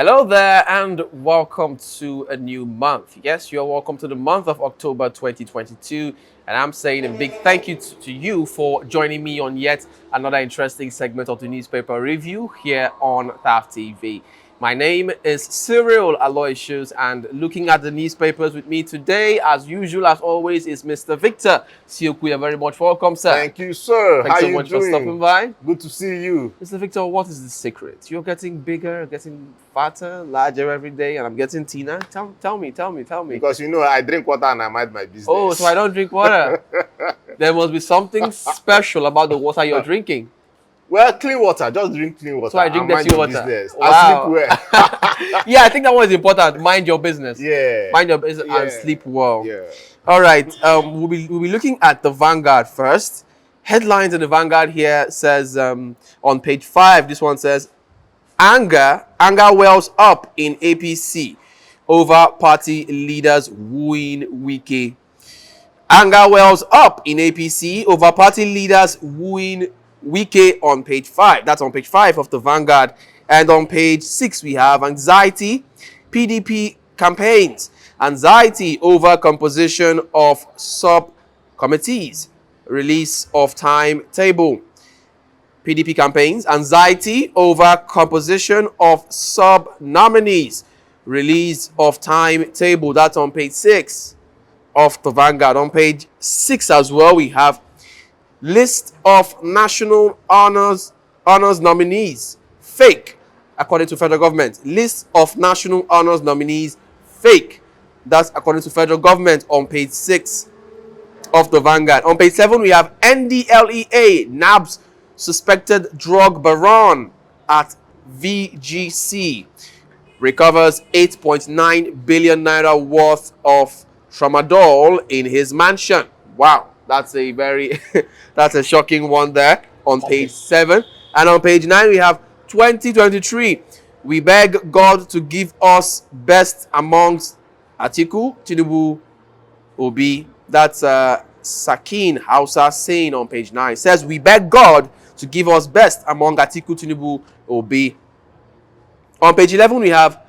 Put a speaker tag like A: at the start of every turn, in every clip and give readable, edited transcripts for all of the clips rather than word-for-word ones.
A: Hello there and welcome to a new month. Yes, you're welcome to the month of October 2022. And I'm saying a big thank you to you for joining me on yet another interesting segment of the newspaper review here on TAF TV. My name is Cyril Aloysius, and looking at the newspapers with me today, as usual, as always, is Mr. Victor Sioku. You're very much welcome, sir.
B: Thank you, sir.
A: Thanks
B: How
A: so
B: you
A: much
B: doing?
A: for stopping by.
B: Good to see you.
A: Mr. Victor, what is the secret? You're getting bigger, getting fatter, larger every day, and I'm getting thinner. Tell me.
B: Because you know I drink water and I mind my business.
A: Oh, so I don't drink water. There must be something special about the water you're drinking.
B: Well, clean water. Just drink clean water.
A: So I drink dirty water.
B: Business.
A: Wow.
B: I sleep well.
A: Yeah, I think that one is important. Mind your business.
B: Yeah.
A: Mind your business and sleep well.
B: Yeah.
A: All right. We'll be looking at the Vanguard first. Headlines in the Vanguard here says on page 5. This one says anger wells up in APC over party leaders wooing Wike. Anger wells up in APC over party leaders wooing Wike on page 5. That's on page 5 of the Vanguard. And on page 6 we have anxiety, PDP campaigns, anxiety over composition of subcommittees, release of timetable. PDP campaigns, anxiety over composition of sub-nominees, release of timetable. That's on page 6 of the Vanguard. On page 6 as well, we have list of national honors nominees, fake, according to federal government. List of national honors nominees, fake. That's according to federal government on page 6 of the Vanguard. On page 7, we have Ndlea nabs suspected drug baron at VGC. Recovers 8.9 billion naira worth of Tramadol in his mansion. Wow. That's a very, that's a shocking one there on page 7. And on page 9, we have 2023. We beg God to give us best amongst Atiku, Tinubu, Obi. That's Sakin Hausa saying on page 9. It says, we beg God to give us best among Atiku, Tinubu, Obi. On page 11, we have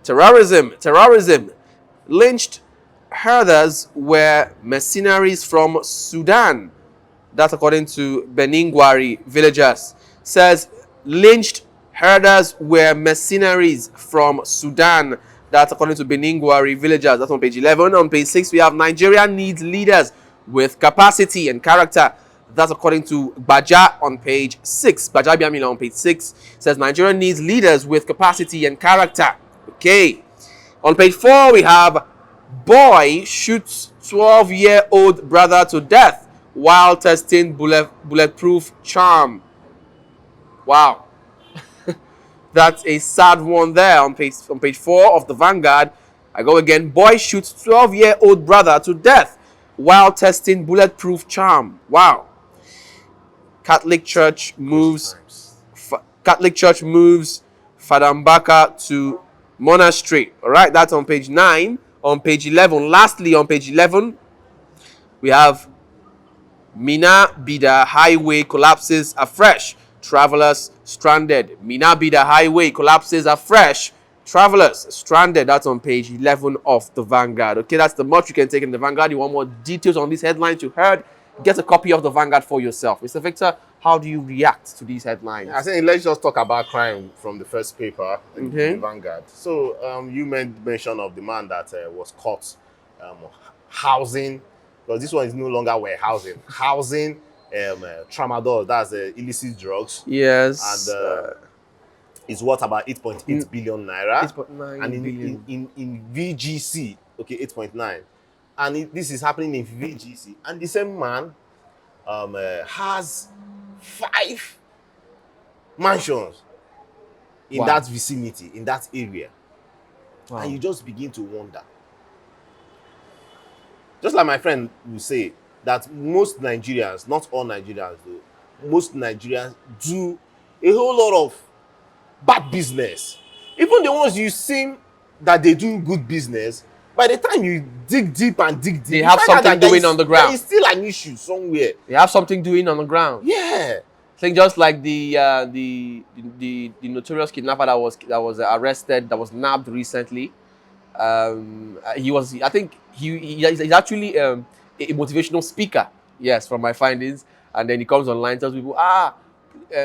A: terrorism. Lynched herders were mercenaries from Sudan. That's according to Beningwari villagers. Says lynched herders were mercenaries from Sudan. That's according to Beningwari villagers. That's on page 11. On page 6, we have Nigeria needs leaders with capacity and character. That's according to Baja on page 6. Baja Biamila on page 6 says Nigeria needs leaders with capacity and character. Okay. On page 4, we have boy shoots 12-year-old brother to death while testing bulletproof charm. Wow. That's a sad one there on page 4 of the Vanguard. I go again. Boy shoots 12-year-old brother to death while testing bulletproof charm. Wow. Catholic Church moves Fadambaka to monastery. All right, that's on page 9. On page 11, lastly on page 11, we have Mina Bida Highway collapses afresh. Travelers stranded. Mina Bida Highway collapses afresh. Travelers stranded. That's on page 11 of the Vanguard. Okay, that's the much you can take in the Vanguard. You want more details on these headlines you heard? Get a copy of the Vanguard for yourself. Mr. Victor, how do you react to these headlines?
B: I think let's just talk about crime from the first paper, the Vanguard. So you made mention of the man that was caught housing, because this one is no longer warehousing, housing Tramadol, that's illicit drugs.
A: Yes.
B: And it's worth about 8.8 billion naira.
A: 8.9
B: and
A: billion.
B: in VGC, okay, 8.9. And this is happening in VGC. And the same man has 5 mansions in that vicinity, in that area. Wow. And you just begin to wonder. Just like my friend will say, that most Nigerians, not all Nigerians though, most Nigerians do a whole lot of bad business. Even the ones you think that they do good business, by the time you dig deep, they
A: have something doing on the ground.
B: There is still an issue somewhere.
A: They have something doing on the ground.
B: Yeah.
A: It's think just like the notorious kidnapper that was arrested, that was nabbed recently. He was, I think he's actually a motivational speaker. Yes, from my findings, and then he comes online, tells people,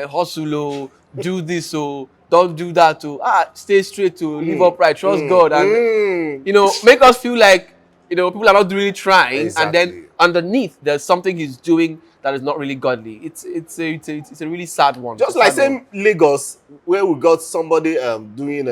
A: hustle, oh, do this, oh, don't do that, oh, stay straight, to live upright, trust God, and make us feel like people are not really trying, and then
B: Exactly.
A: underneath there's something he's doing that is not really godly. It's a really sad one.
B: Just like same Lagos, where we got somebody doing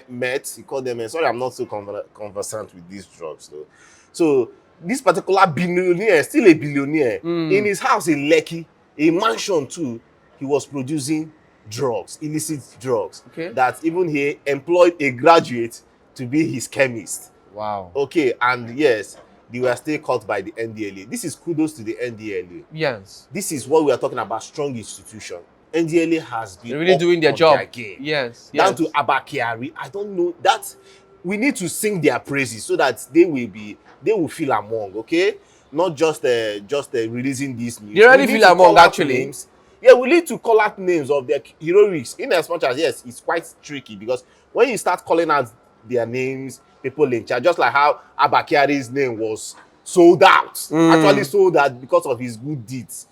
B: meth. He called them. Sorry, I'm not so conversant with these drugs, though. So this particular billionaire, still a billionaire, in his house in Lekki, a mansion too, he was producing drugs, illicit drugs.
A: Okay.
B: That even he employed a graduate to be his chemist.
A: Wow.
B: Okay, and yes, they were still caught by the Ndlea. This is kudos to the Ndlea.
A: Yes.
B: This is what we are talking about, strong institution. Ndlea has been
A: They're really doing their
B: on
A: job.
B: their game.
A: Yes.
B: Down to Abakiari. I don't know that we need to sing their praises so that they will feel among, okay? Not just releasing these news.
A: They already
B: We need
A: feel
B: to
A: among,
B: call out
A: actually.
B: names. Yeah, we need to call out names of their heroics. In as much as yes, it's quite tricky because when you start calling out their names, people in charge, just like how Abakiari's name was sold out, actually sold out because of his good deeds.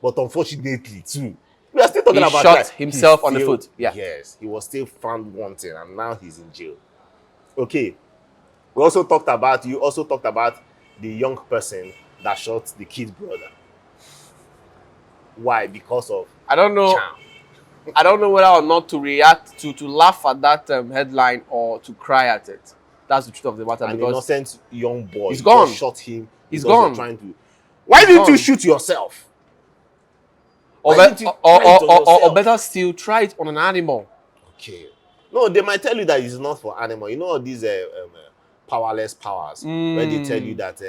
B: But unfortunately, too, we are still talking
A: He
B: about
A: shot
B: that.
A: himself
B: He
A: on the
B: still-
A: foot. Yeah.
B: Yes, he was still found wanting, and now he's in jail. Okay. You also talked about the young person that shot the kid brother. Why? Because of
A: I don't know.
B: charm.
A: I don't know whether or not to react to laugh at that headline or to cry at it. That's the truth of the matter.
B: An
A: because
B: innocent young boy.
A: He's gone.
B: Just shot him.
A: He's
B: because
A: gone.
B: you're trying to. Why
A: He's
B: didn't you
A: gone.
B: shoot yourself?
A: or,
B: Why
A: be-
B: didn't you
A: or,
B: try it on
A: or
B: yourself?
A: better still, try it on an animal.
B: Okay. No, they might tell you that it's not for animal. You know all these powerless powers where they tell you that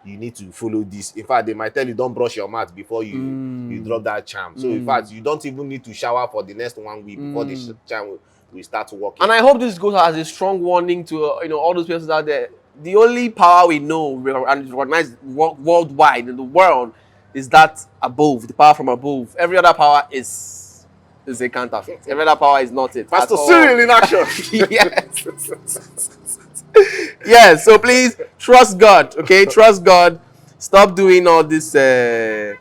B: you need to follow this. In fact, they might tell you don't brush your mouth before you drop that charm. So in fact, you don't even need to shower for the next 1 week before the charm will start working.
A: And I hope this goes as a strong warning to all those persons out there. The only power we know and is recognized worldwide in the world is that above, the power from above. Every other power is a counterfeit. Every other power is not it.
B: Pastor
A: at all.
B: Cyril in action.
A: Yes. Yes. So please trust God. Okay, trust God. Stop doing all this second.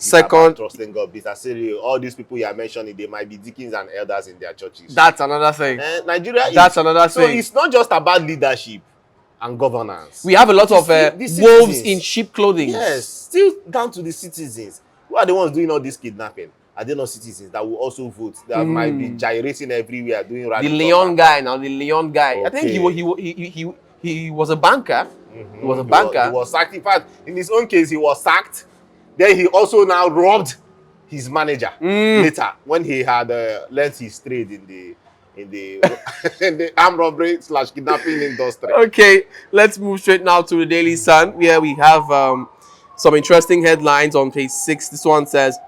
B: Trusting God, Pastor Cyril, all these people you are mentioning, they might be deacons and elders in their churches.
A: That's another thing.
B: Nigeria.
A: That's another
B: so
A: thing.
B: it's not just about leadership and governance.
A: We have a lot of
B: the
A: wolves
B: citizens.
A: in sheep clothing.
B: Yes, still down to the citizens. Who are the ones doing all this kidnapping? Are they not citizens that will also vote? That might be gyrating everywhere, doing
A: The
B: radical
A: Leon
B: stuff.
A: guy now, the Leon guy. I think
B: Okay.
A: he was a banker. He was a
B: He
A: banker.
B: was sacked. In fact, in his own case, he was sacked. Then he also now robbed his manager later when he had learned his trade in the in the armed robbery / kidnapping industry.
A: Okay, let's move straight now to the Daily Sun, where we have some interesting headlines on page 6. This one says,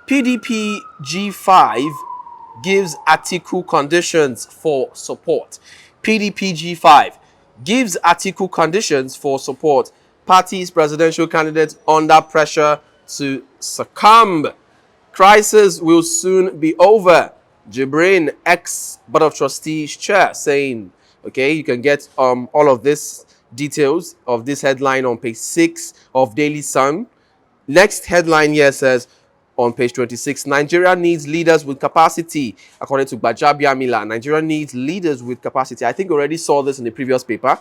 A: PDP G5 gives Atiku conditions for support. PDP G5 gives Atiku conditions for support. Party's presidential candidate under pressure to succumb. Crisis will soon be over. Jibrin, ex-Board of Trustees chair, saying, okay, you can get all of this details of this headline on page 6 of Daily Sun. Next headline here says, on page 26, Nigeria needs leaders with capacity. According to Bajabiamila, Nigeria needs leaders with capacity. I think we already saw this in the previous paper.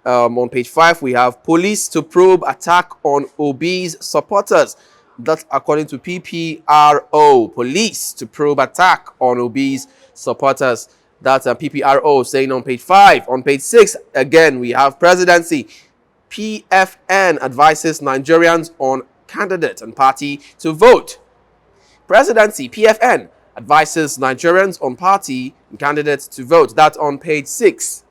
A: On page 5, we have police to probe attack on Obi's supporters. That's according to PPRO. Police to probe attack on Obi's supporters. That's PPRO saying on page 5. On page 6, again, we have presidency. PFN advises Nigerians on candidate and party to vote. Presidency, PFN advises Nigerians on party and candidates to vote. That's on page 6.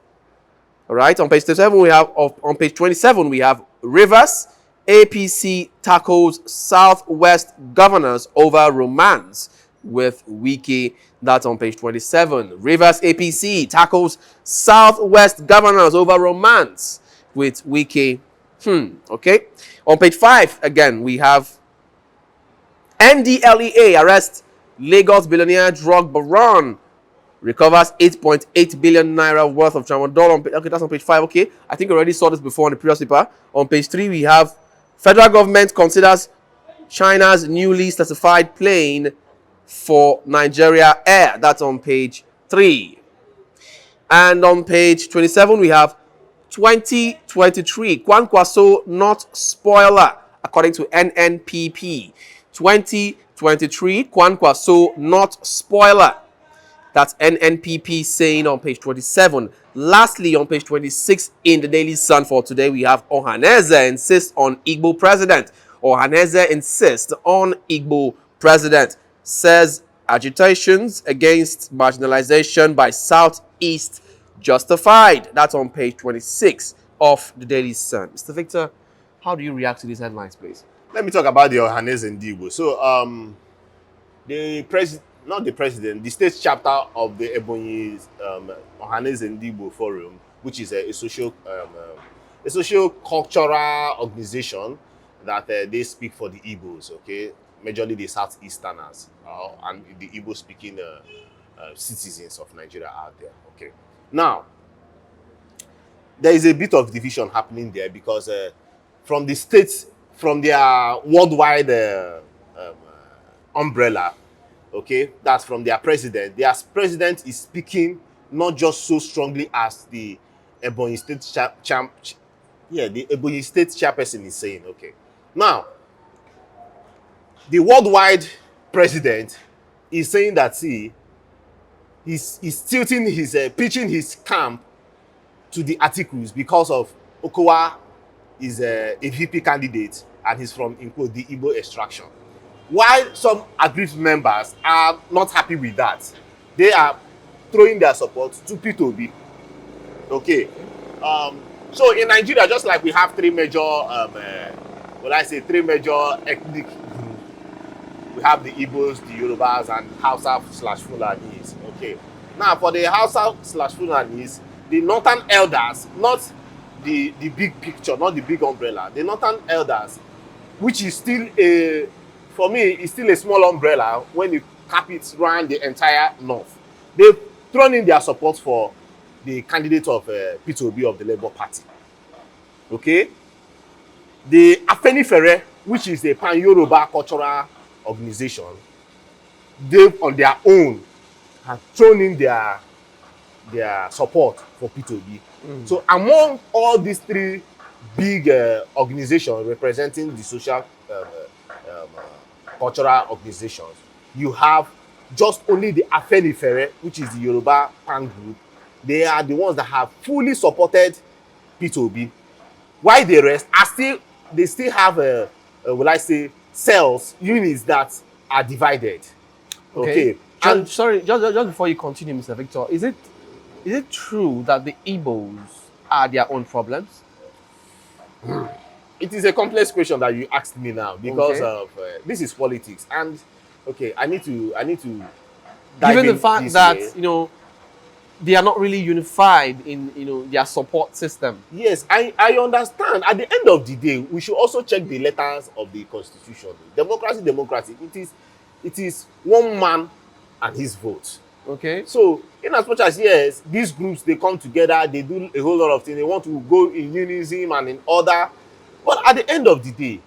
A: All right, on page 27 we have on page 27 we have Rivers APC tackles Southwest governors over romance with Wiki. That's on page 27. Rivers APC tackles Southwest governors over romance with Wiki. Okay. On page 5, again, we have Ndlea arrests Lagos billionaire drug baron, recovers 8.8 billion naira worth of Tramadol. Okay, that's on page 5. Okay, I think I already saw this before on the previous paper. On page 3, we have federal government considers China's newly certified plane for Nigeria Air. That's on page 3. And on page 27, we have 2023 Kwankwaso not spoiler, according to NNPP. 2023 Kwankwaso not spoiler. That's NNPP saying on page 27. Lastly, on page 26 in the Daily Sun for today, we have Ohanaeze insists on Igbo president. Ohanaeze insists on Igbo president. Says agitations against marginalization by Southeast justified. That's on page 26 of the Daily Sun. Mr. Victor, how do you react to these headlines, please?
B: Let me talk about the Ohanaeze Ndigbo. So, the president, not the president, the state chapter of the Ebonyi Ohanaeze Ndigbo Forum, which is a social cultural organization that they speak for the Igbos, okay, majorly the Southeasterners and the Igbo speaking citizens of Nigeria out there. Okay, now there is a bit of division happening there because from the states, from their worldwide umbrella, okay, that's from their president. Their president is speaking not just so strongly as the Ebonyi State the Ebonyi State chairperson is saying. Okay, now the worldwide president is saying that, see, he's tilting his pitching his camp to the articles because of Okowa is a VP candidate and he's from, in quote, the Igbo extraction. While some aggrieved members are not happy with that, they are throwing their support to P2B. Okay. So in Nigeria, just like we have three major, three major ethnic groups, we have the Igbos, the Yorubas, and Hausa/Fulanis. Okay. Now, for the Hausa/Fulanis, the northern elders, not the big picture, not the big umbrella, the northern elders, which is still for me, it's still a small umbrella when you cap it around the entire north. They've thrown in their support for the candidate of P2B of the Labour Party. Okay? The Afenifere, which is a pan-Yoruba cultural organization, they on their own have thrown in their support for P2B. So among all these three big organizations representing the social cultural organizations, you have just only the Afenifere, which is the Yoruba pan group. They are the ones that have fully supported P2B. While the rest are they still have cells, units that are divided. Okay.
A: And sorry, just before you continue, Mr. Victor, is it true that the Igbos are their own problems?
B: It is a complex question that you asked me now because of this is politics, and okay, I need to dive
A: given
B: in
A: the fact
B: this
A: that
B: way.
A: They are not really unified in their support system.
B: Yes, I understand. At the end of the day, we should also check the letters of the Constitution. Democracy. It is one man and his vote.
A: Okay.
B: So, in as much as, yes, these groups, they come together, they do a whole lot of things, they want to go in unison and in order. But at the end of the day,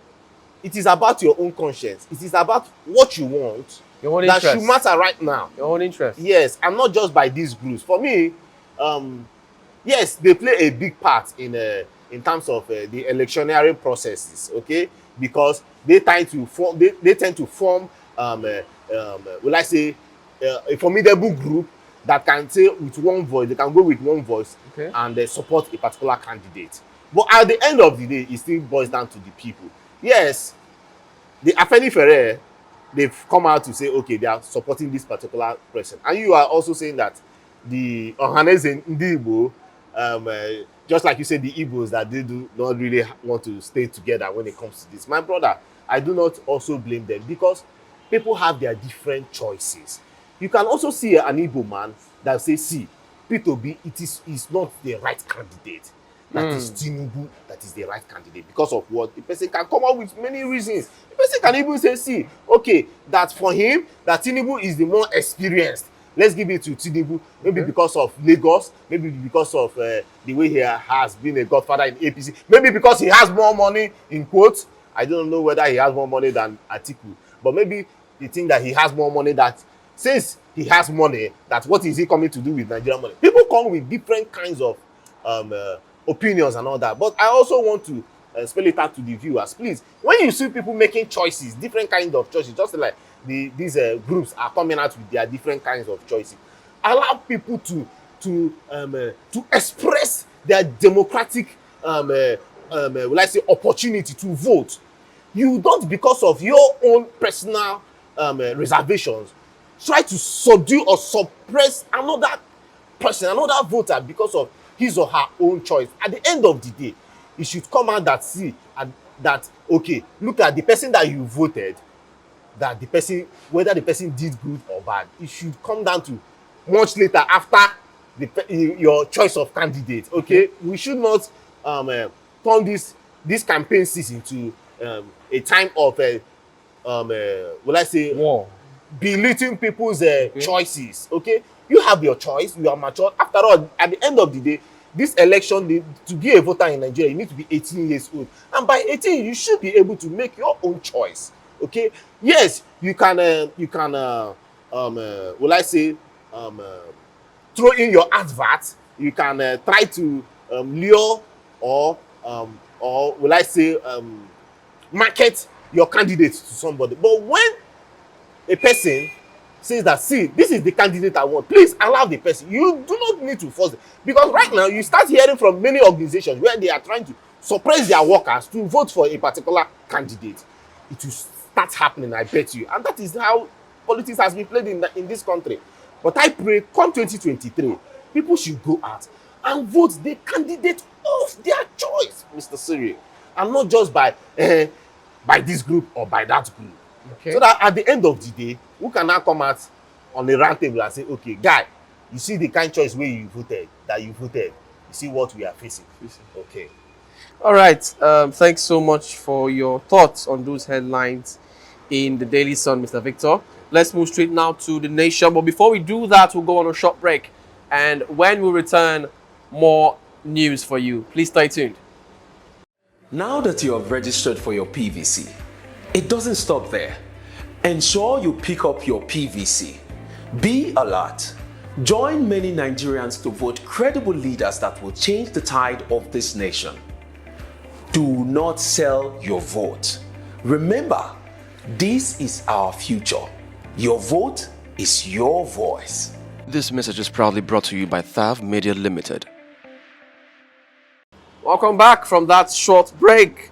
B: it is about your own conscience. It is about what you want
A: Your own
B: that
A: interest.
B: should matter right now.
A: Your own interest.
B: Yes, and not just by these groups. For me, yes, they play a big part in terms of the electioneering processes, okay? Because they tend to form a formidable group that can say with one voice, they can go with one voice,
A: Okay.
B: and support a particular candidate. But at the end of the day, it still boils down to the people. Yes, the Afenifere, they've come out to say, okay, they are supporting this particular person. And you are also saying that the Ohanaeze Ndigbo, just like you said, the Igbos, that they do not really want to stay together when it comes to this. My brother, I do not also blame them because people have their different choices. You can also see an Igbo man that say, see, P2B, is not the right candidate. that is Tinubu that is the right candidate because of what the person can come up with many reasons. The person can even say, see, okay, that for him, that Tinubu is the more experienced. Let's give it to Tinubu, maybe because of Lagos, maybe because of the way he has been a godfather in APC, maybe because he has more money, in quotes. I don't know whether he has more money than Atiku, but maybe the thing that he has more money, that since he has money, that what is he coming to do with Nigerian money? People come with different kinds of opinions and all that. But I also want to spell it out to the viewers. Please, when you see people making choices, different kinds of choices, just like these groups are coming out with their different kinds of choices, allow people to express their democratic will I say opportunity to vote. You don't, because of your own personal reservations, try to subdue or suppress another person, another voter, because of his or her own choice. At the end of the day, it should come out that, see, that, okay, look at the person that you voted, that the person, whether the person did good or bad, it should come down to much later after your choice of candidate. Okay, we should not turn this campaign season to a time of will I say
A: War.
B: belittling people's choices. Okay, you have your choice, you are mature. After all, at the end of the day, this election, to be a voter in Nigeria, you need to be 18 years old, and by 18 you should be able to make your own choice. Okay, yes, you can will I say throw in your advert, you can try to lure or will I say market your candidate to somebody. But when a person says that, see, this is the candidate I want, please allow the person. You do not need to force it, because right now you start hearing from many organizations where they are trying to suppress their workers to vote for a particular candidate. It will start happening, I bet you, and that is how politics has been played in this country. But I pray, come 2023, people should go out and vote the candidate of their choice, Mr. Siri, and not just by this group or by that group. Okay. So that at the end of the day, who can now come out on a round table and say, okay, guy, you see the kind of choice where you voted, you see what we are facing. Okay.
A: All right. Thanks so much for your thoughts on those headlines in the Daily Sun, Mr. Victor. Let's move straight now to the nation. But before we do that, we'll go on a short break. And when we return, more news for you. Please stay tuned.
C: Now that you have registered for your PVC, it doesn't stop there. Ensure you pick up your PVC. Be alert. Join many Nigerians to vote credible leaders that will change the tide of this nation. Do not sell your vote. Remember, this is our future. Your vote is your voice.
D: This message is proudly brought to you by Thav Media Limited.
A: Welcome back from that short break,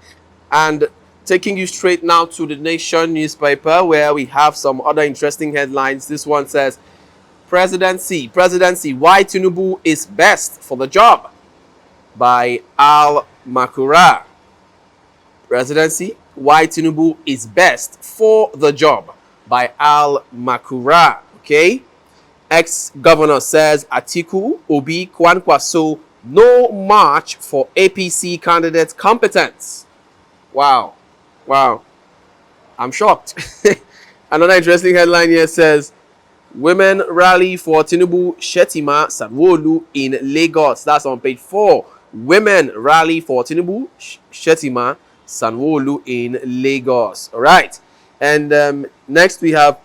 A: and taking you straight now to the Nation newspaper, where we have some other interesting headlines. This one says, Presidency, why Tinubu is best for the job, by Al Makura. Presidency, why Tinubu is best for the job, by Al Makura. Okay. Ex-governor says Atiku, Obi, Kwankwaso, no match for APC candidate competence. Wow. I'm shocked. Another interesting headline here says, women rally for Tinubu, Shetima, Sanwo-Olu in Lagos. That's on page 4. Women rally for Tinubu, Shetima, Sanwo-Olu in Lagos. All right. And next we have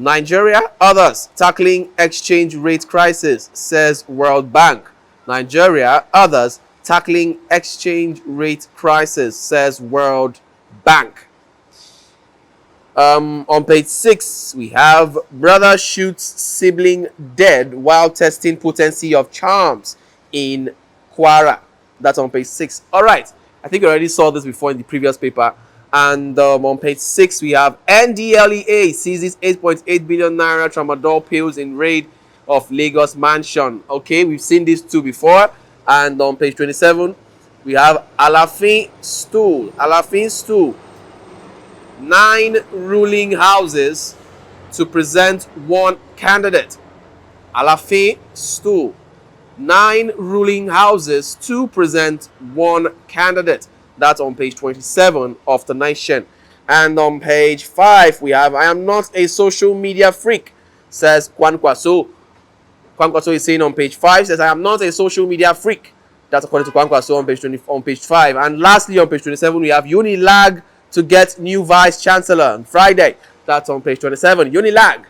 A: Nigeria, others tackling exchange rate crisis, says World Bank. Nigeria, others tackling exchange rate crisis, says World Bank. On page 6, we have brother shoots sibling dead while testing potency of charms in Kwara. That's on page 6. All right. I think you already saw this before in the previous paper. And on page 6, we have Ndlea seizes 8.8 billion naira Tramadol pills in raid of Lagos mansion. Okay, we've seen these two before. And on page 27, we have Alafin stool. 9 ruling houses to present one candidate. Alafin stool. 9 ruling houses to present 1 candidate. That's on page 27 of the Nation. And on page 5, we have, I am not a social media freak, says Kwankwaso. Kwankwaso is saying on page 5, says, I am not a social media freak. That's according to Kwankwaso on page 5. And lastly, on page 27, we have Unilag to get new vice chancellor on Friday. That's on page 27. Unilag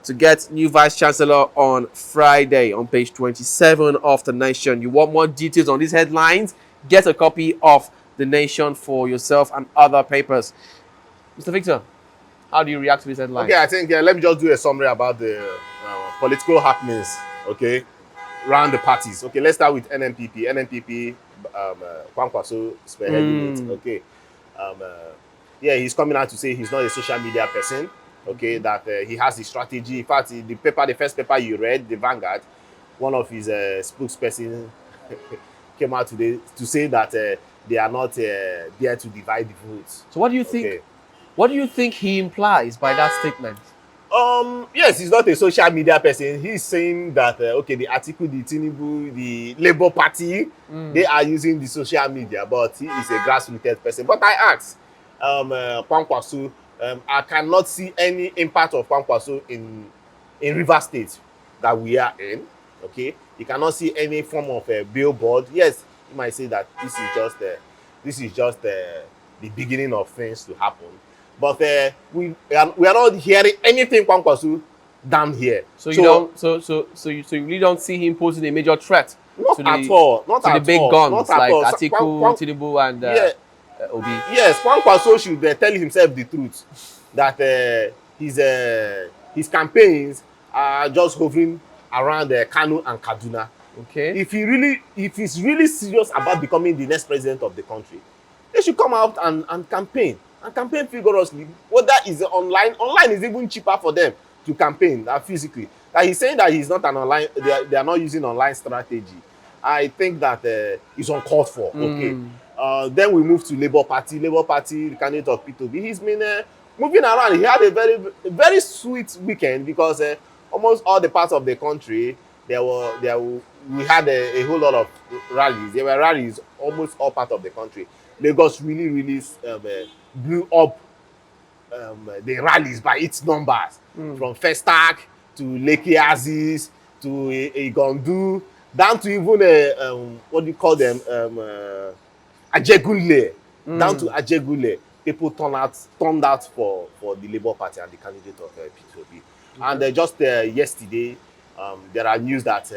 A: to get new vice chancellor on Friday on page 27 of the Nation. You want more details on these headlines? Get a copy of the Nation for yourself and other papers. Mr. Victor, how do you react to this headline?
B: Okay, I think let me just do a summary about the political happenings. Okay, around the parties. Okay, let's start with NNPP. NNPP, Kwankwaso spearheading it. Okay, yeah, he's coming out to say he's not a social media person. Okay, that he has the strategy. In fact, the first paper you read, the Vanguard, one of his spokesperson came out today to say that they are not there to divide the votes.
A: So what do you think?
B: Okay.
A: What do you think he implies by that statement?
B: Yes, he's not a social media person. He's saying that okay, the article, the Tinubu, the Labour Party, they are using the social media, but he is a grassroots person. But I asked Kwankwaso, I cannot see any impact of Kwankwaso in Rivers State that we are in. Okay, you cannot see any form of a billboard. Yes, you might say that this is just the beginning of things to happen. But we are not hearing anything Kwankwaso down here.
A: So you really don't see him posing a major threat
B: not
A: to
B: at all. Not
A: to
B: at
A: the big
B: all.
A: guns
B: Not at
A: like
B: all.
A: Atiku, Tinubu, and Obi.
B: Yes, Kwankwaso should tell himself the truth that his campaigns are just hovering around Kano and Kaduna.
A: Okay.
B: If he's really serious about becoming the next president of the country, they should come out and campaign. And campaign vigorously. Whether is online is even cheaper for them to campaign than physically. That he's saying that he's not an online, they are not using online strategy. I think that is uncalled for. Okay. Then we move to Labour Party. Labour Party, the candidate of P2B, he's been moving around. He had a very sweet weekend because almost all the parts of the country we had a whole lot of rallies. There were rallies almost all parts of the country. Lagos really blew up the rallies by its numbers, from Festac to Lekki Aziz to Igondu, down to even what do you call them, Ajegunle, down to Ajegunle. People turned out for the Labour Party and the candidate of P2B. And just yesterday, there are news that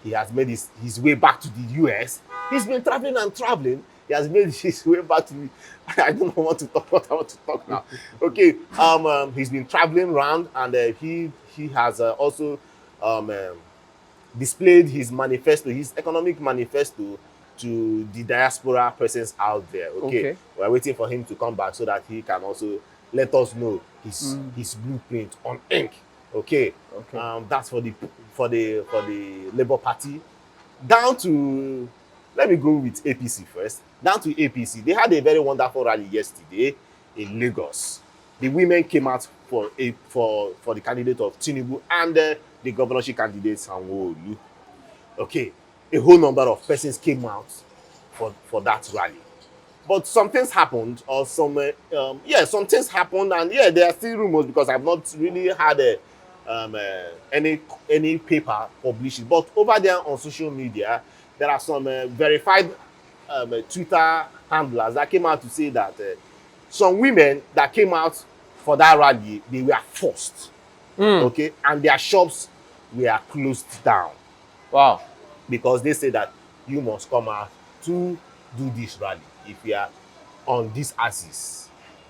B: he has made his way back to the US. He's been traveling. He has made his way back to I don't know what I want to talk now. Okay, he's been traveling around, and he has also displayed his manifesto, his economic manifesto, to the diaspora presence out there. Okay. We're waiting for him to come back so that he can also let us know his blueprint on ink. Okay. That's for the Labour Party. Down to, let me go with APC first. Down to APC. They had a very wonderful rally yesterday in Lagos. The women came out for the candidate of Tinubu and the governorship candidate Sanwo-Olu. Okay, a whole number of persons came out for that rally. But some things happened, or some things happened, and there are still rumors because I've not really had any paper published. But over there on social media, there are some verified Twitter handlers that came out to say that some women that came out for that rally, they were forced, okay, and their shops were closed down.
A: Wow.
B: Because they say that you must come out to do this rally if you are on this axis,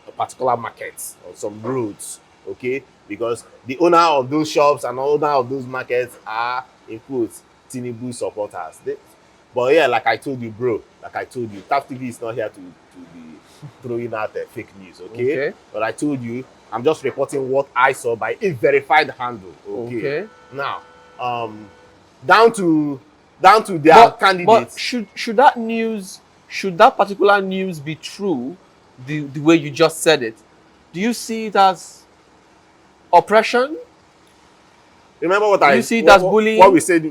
B: a particular market or some roads, okay? Because the owner of those shops and owner of those markets are, in quotes, Tinubu supporters. But yeah, like I told you, bro, TAF TV is not here to be throwing out fake news, okay? But I told you, I'm just reporting what I saw by a verified handle, okay? Now, down to their candidates.
A: But should that particular news be true, the way you just said it? Do you see it as oppression?
B: remember what
A: You see it as bullying?
B: What we said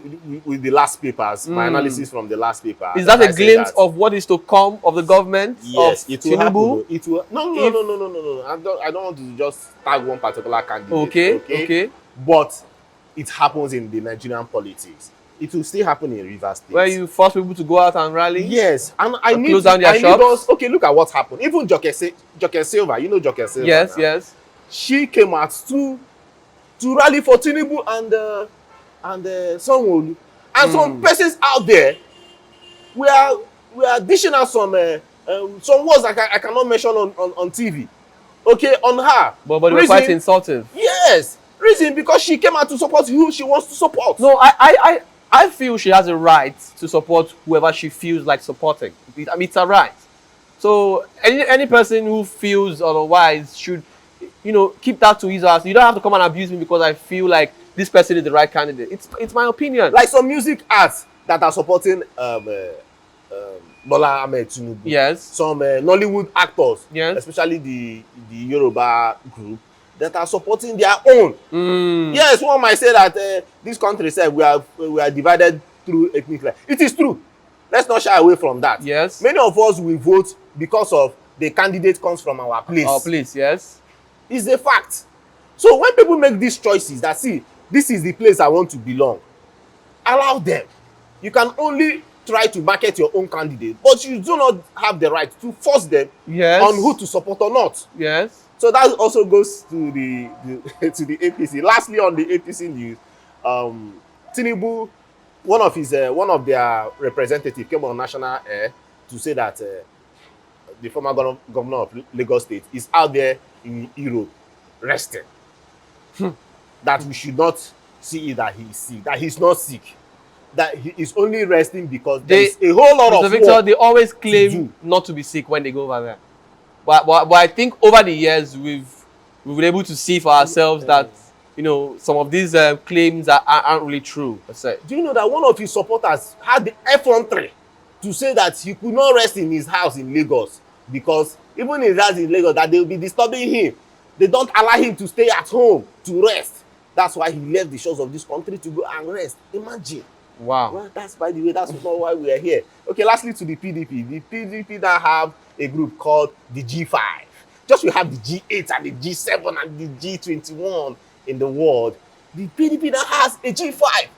B: with the last papers, my analysis from the last paper.
A: Is that a glimpse of what is to come of the government?
B: Yes,
A: of
B: it will
A: Tinubu?
B: happen. It will. No. I don't want to just tag one particular candidate.
A: Okay.
B: But it happens in the Nigerian politics. It will still happen in Rivers State.
A: Where you force people to go out and rally?
B: Yes, and I need
A: close down their shops?
B: Okay, look at what happened. Even Joke Silva, you know Joke Silva.
A: Yes,
B: now?
A: yes.
B: She came out to rally for Tinubu and Sanwo-Olu. And some persons out there we are dishing out some words I cannot mention on TV. Okay, on her.
A: But they were quite insultive.
B: Yes. Reason because she came out to support who she wants to support.
A: No, I feel she has a right to support whoever she feels like supporting. I mean, it's a right. So any person who feels otherwise should, keep that to his house. You don't have to come and abuse me because I feel like this person is the right candidate. It's my opinion.
B: Like some music acts that are supporting Bola Ahmed Tinubu.
A: Yes.
B: Some Nollywood actors,
A: yes,
B: especially the Yoruba group, that are supporting their own. Yes, one might say that this country said we are divided through ethnic line. It is true. Let's not shy away from that.
A: Yes.
B: Many of us will vote because of the candidate comes from our place.
A: Our place, yes.
B: It's a fact. So when people make these choices that see, this is the place I want to belong, allow them. You can only try to market your own candidate, but you do not have the right to force them on who to support or not.
A: Yes.
B: So that also goes to the to the APC. Lastly, on the APC news, Tinubu, one of their representatives came on national air to say that the former governor of Lagos State is out there in Europe resting. That we should not see it that he is sick, that he's not sick, that he is only resting because there is a whole lot of
A: Victor,
B: work
A: they always claim not to be sick when they go over there. But I think over the years we've been able to see for ourselves that some of these claims aren't really true.
B: Do you know that one of his supporters had the effrontery to say that he could not rest in his house in Lagos because even in his house in Lagos that they will be disturbing him. They don't allow him to stay at home to rest. That's why he left the shores of this country to go and rest. Imagine.
A: Wow.
B: Well, that's by the way, that's not why we are here. Okay, lastly to the PDP. The PDP now have a group called the G5. Just we have the G8 and the G7 and the G21 in the world. The PDP now has a G5.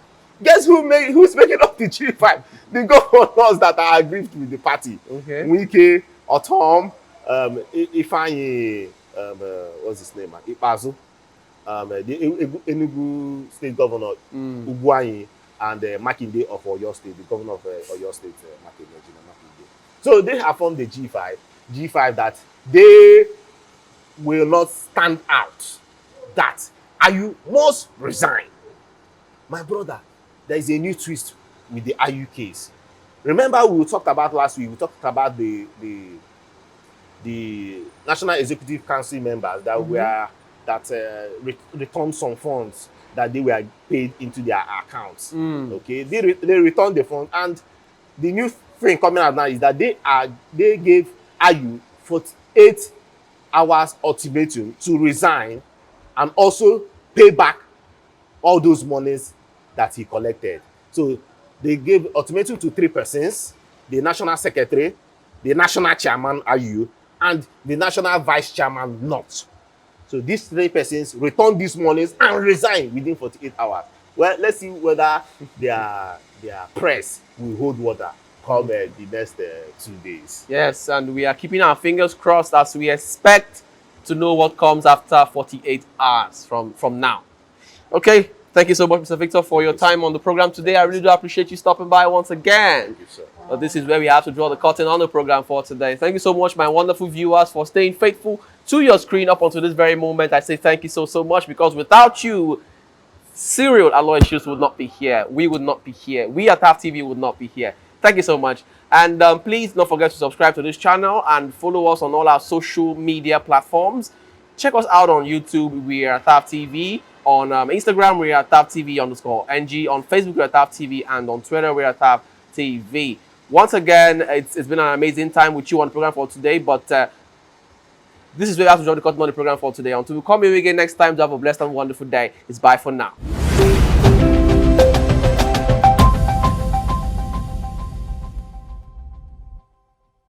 B: Guess who's making up the G5? The governors that are aggrieved with the party.
A: Okay.
B: Wike, Otom, Ifeanyi, what's his name? Ipazu, the Enugu State Governor, Ugwuanyi, and Makinde of Oyo State, the governor of Oyo State, Makinde. So they have formed the G5 that they will not stand out. That Ayu must resign. My brother, there is a new twist with the Ayu case. Remember we talked about last week, we talked about the National Executive Council members that returned some funds that they were paid into their accounts. Okay, they returned the funds, and the new thing coming out now is that they gave Ayu 48 hours ultimatum to resign and also pay back all those monies that he collected. So they gave ultimatum to 3 persons: the national secretary, the national chairman Ayu, and the national vice chairman not. So these 3 persons return these monies and resign within 48 hours. Well, let's see whether their press will hold water come the next 2 days.
A: Yes, and we are keeping our fingers crossed as we expect to know what comes after 48 hours from now. Okay, thank you so much, Mr. Victor, for your time on the program today. I really do appreciate you stopping by once again.
B: Thank you, sir.
A: This is where we have to draw the curtain on the program for today. Thank you so much, my wonderful viewers, for staying faithful to your screen up until this very moment. I say thank you so much, because without you, Serial Alloy Issues would not be here. We would not be here. We at TAF TV would not be here. Thank you so much. And please don't forget to subscribe to this channel and follow us on all our social media platforms. Check us out on YouTube. We are TAF TV. On Instagram, we are TAF TV_NG. On Facebook, we are TAF TV. And on Twitter, we are TAF TV. Once again, it's been an amazing time with you on the program for today. But this is where we have to draw the curtain on the program for today. Until we come here again next time, to have a blessed and wonderful day. It's bye for now.